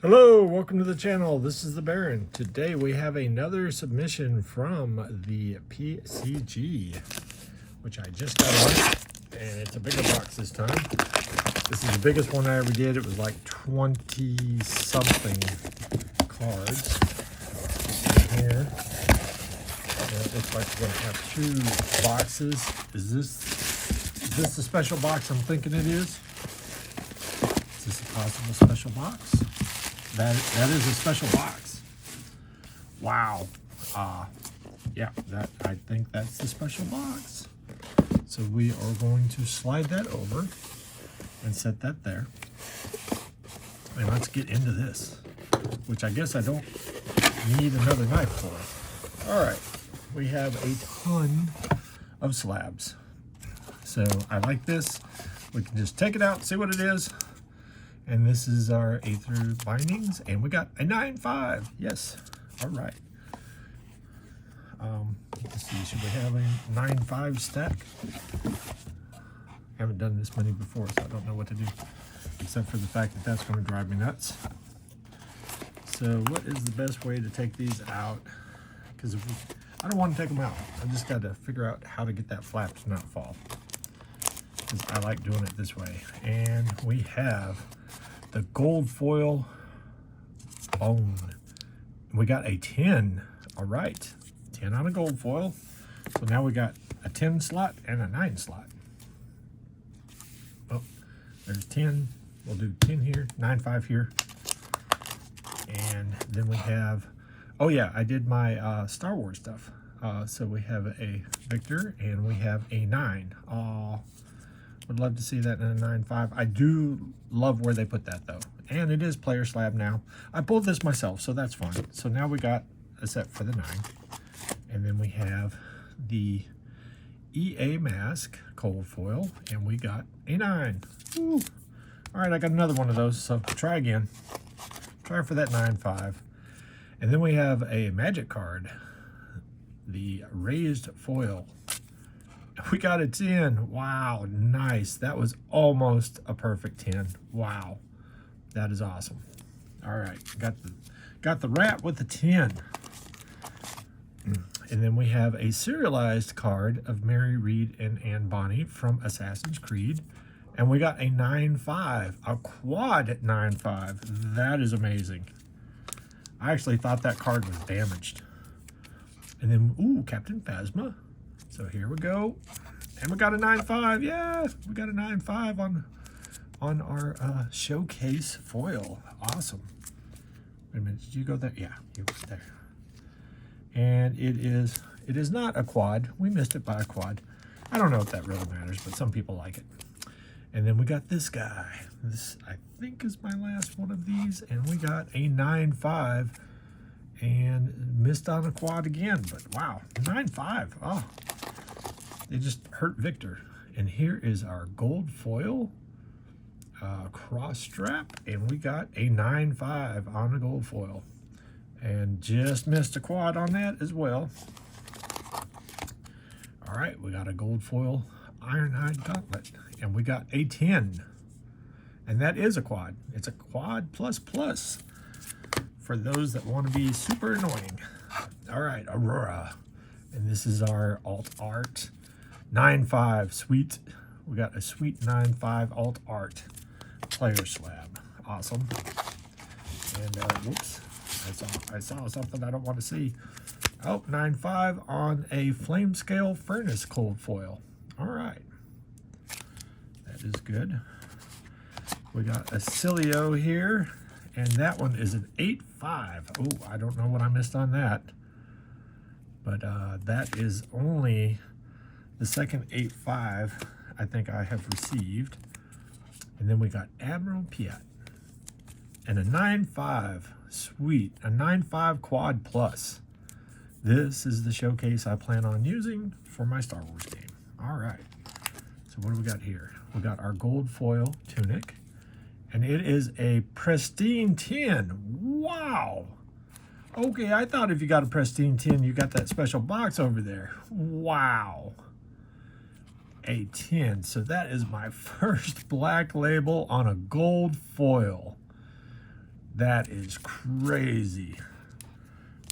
Hello, welcome to the channel. This is the Baron. Today we have another submission from the PCG, which I just got on, and it's a bigger box this time. This is the biggest one I ever did. It was like 20 something cards in here. And it looks like we're gonna have two boxes. Is this the special box I'm thinking it is? Is this a possible special box? That is a special box. Wow. Yeah, I think that's the special box. So we are going to slide that over and set that there. And let's get into this, which I guess I don't need another knife for. All right, we have a ton of slabs. So I like this. We can just take it out, see what it is. And this is our Aether bindings, and we got a 9.5. Yes, all right. Let's see, should we have a 9.5 stack? Haven't done this many before, so I don't know what to do, except for the fact that that's going to drive me nuts. So what is the best way to take these out? Because I don't want to take them out. I just got to figure out how to get that flap to not fall, because I like doing it this way. And we have the gold foil bone. We got a 10. All right, 10 on a gold foil. So now we got a 10 slot and a 9 slot. Oh, there's 10. We'll do 10 here, 9.5 here. And then we have, oh yeah, I did my Star Wars stuff. So we have a Victor and we have a 9. Would love to see that in a 9.5. I do love where they put that though. And it is player slab now. I pulled this myself, so that's fine. So now we got a set for the 9. And then we have the EA mask cold foil, and we got a 9. Woo. All right, I got another one of those, so try again. Try for that 9.5. And then we have a magic card, the raised foil. We got a 10. Wow, nice. That was almost a perfect 10. Wow, that is awesome. All right, got the rat with the 10. And then we have a serialized card of Mary Reed and Anne Bonny from Assassin's Creed. And we got a 9.5, a quad at 9.5. That is amazing. I actually thought that card was damaged. And then, ooh, Captain Phasma. So here we go. And we got a 9.5. Yeah, we got a 9.5 on our showcase foil. Awesome. Wait a minute, did you go there? Yeah, you were there. And it is not a quad. We missed it by a quad. I don't know if that really matters, but some people like it. And then we got this guy. This, I think, is my last one of these. And we got a 9.5 and missed on a quad again. But wow, 9.5. Oh, they just hurt Victor. And here is our gold foil cross strap. And we got a 9.5 on the gold foil. And just missed a quad on that as well. All right, we got a gold foil ironhide gauntlet, and we got a 10. And that is a quad. It's a quad plus plus for those that want to be super annoying. All right, Aurora. And this is our alt art 9.5. Sweet. We got a sweet 9.5 alt art player slab. Awesome. And whoops. I saw something I don't want to see. Oh, 9.5 on a flame scale furnace cold foil. All right. That is good. We got a Cilio here, and that one is an 8.5. Oh, I don't know what I missed on that. But that is only the second 8.5 I think I have received. And then we got Admiral Piat and a 9.5. Sweet, a 9.5 quad plus. This is the showcase I plan on using for my Star Wars game. All right, so what do we got here? We got our gold foil tunic, and it is a pristine 10. Wow. Okay, I thought if you got a pristine 10, you got that special box over there. Wow. A 10. So that is my first black label on a gold foil. That is crazy.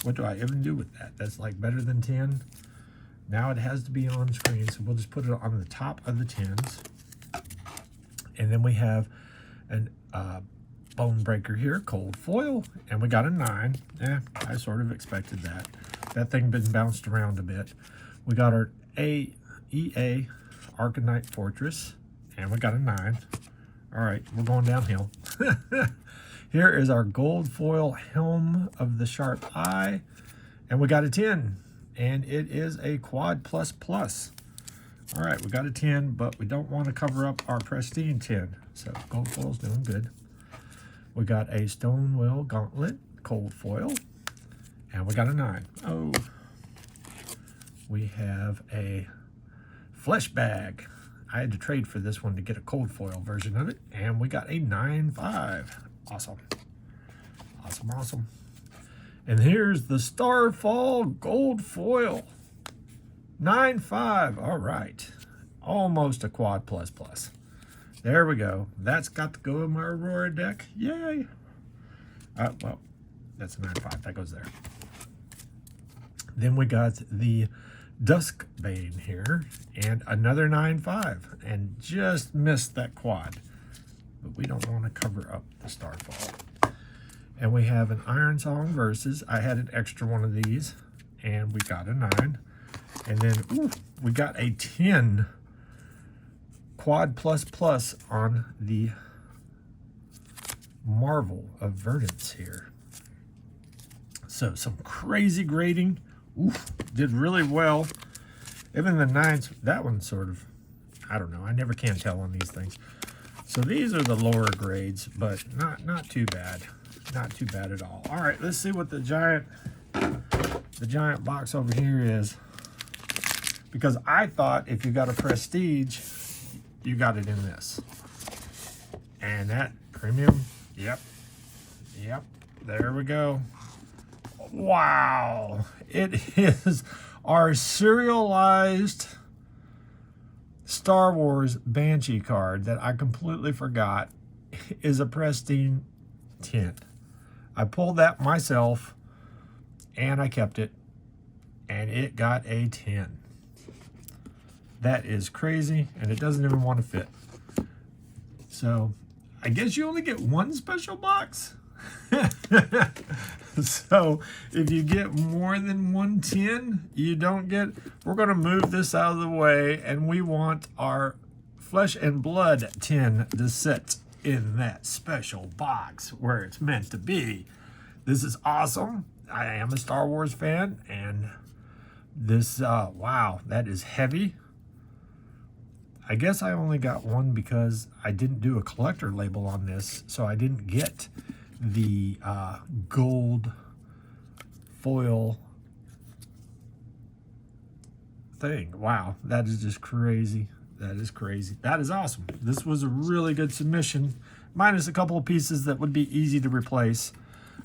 What do I even do with that? That's like better than 10. Now it has to be on screen, so we'll just put it on the top of the 10s. And then we have an bone breaker here, cold foil, and we got a 9. I sort of expected that. That thing been bounced around a bit. We got our EA Arcanite Fortress, and we got a 9. All right, we're going downhill. Here is our gold foil Helm of the Sharp Eye, and we got a 10, and it is a quad plus plus. All right, we got a 10, but we don't want to cover up our pristine 10, so gold foil's doing good. We got a Stonewell Gauntlet cold foil, and we got a 9. Oh, we have a Flesh Bag. I had to trade for this one to get a cold foil version of it, and we got a 9.5. Awesome. Awesome, awesome. And here's the Starfall Gold Foil. 9.5. All right. Almost a quad plus plus. There we go. That's got to go in my Aurora deck. Yay. Well, that's a 9.5. That goes there. Then we got the Duskbane here, and another 9.5, and just missed that quad. But we don't want to cover up the Starfall. And we have an Iron Song Versus. I had an extra one of these, and we got a 9. And then, ooh, we got a 10 quad plus plus on the Marvel of Verdance here. So some crazy grading. Oof, did really well. Even the 9s, that one sort of, I don't know. I never can tell on these things. So these are the lower grades, but not too bad. Not too bad at all. All right, let's see what the giant box over here is. Because I thought if you got a prestige, you got it in this. And that premium, yep, there we go. Wow, it is our serialized Star Wars Banshee card that I completely forgot is a pristine 10. I pulled that myself and I kept it, and it got a 10. That is crazy, and it doesn't even want to fit. So I guess you only get one special box. So if you get more than 110, you don't get. We're going to move this out of the way, and we want our Flesh and Blood 10 to sit in that special box where it's meant to be. This is awesome. I am a Star Wars fan, and this, wow, that is heavy. I guess I only got one because I didn't do a collector label on this, so I didn't get the gold foil thing. Wow, that is just crazy. That is crazy. That is awesome. This was a really good submission, minus a couple of pieces that would be easy to replace.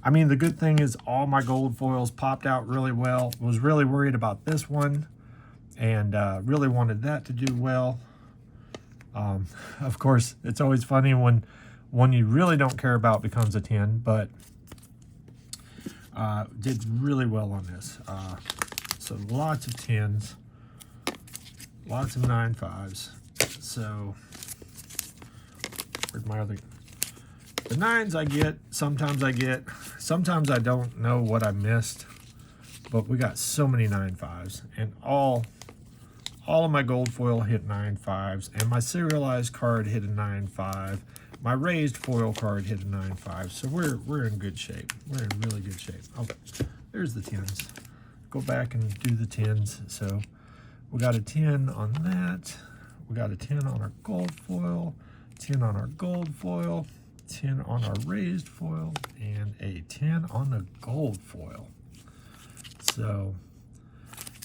I mean, the good thing is all my gold foils popped out really well. Was really worried about this one, and really wanted that to do well. Of course, it's always funny when one you really don't care about becomes a 10, but did really well on this. So lots of 10s, lots of 9.5s. So where's my other? The 9s I get, sometimes I don't know what I missed, but we got so many 9.5s, and all of my gold foil hit 9.5s, and my serialized card hit a 9.5. My raised foil card hit a 9.5, so we're in good shape. We're in really good shape. Oh, there's the 10s. Go back and do the 10s. So we got a 10 on that. We got a 10 on our gold foil, 10 on our gold foil, 10 on our raised foil, and a 10 on the gold foil. So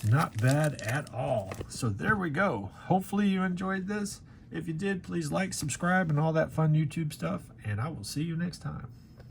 not bad at all. So there we go. Hopefully you enjoyed this. If you did, please like, subscribe, and all that fun YouTube stuff, and I will see you next time.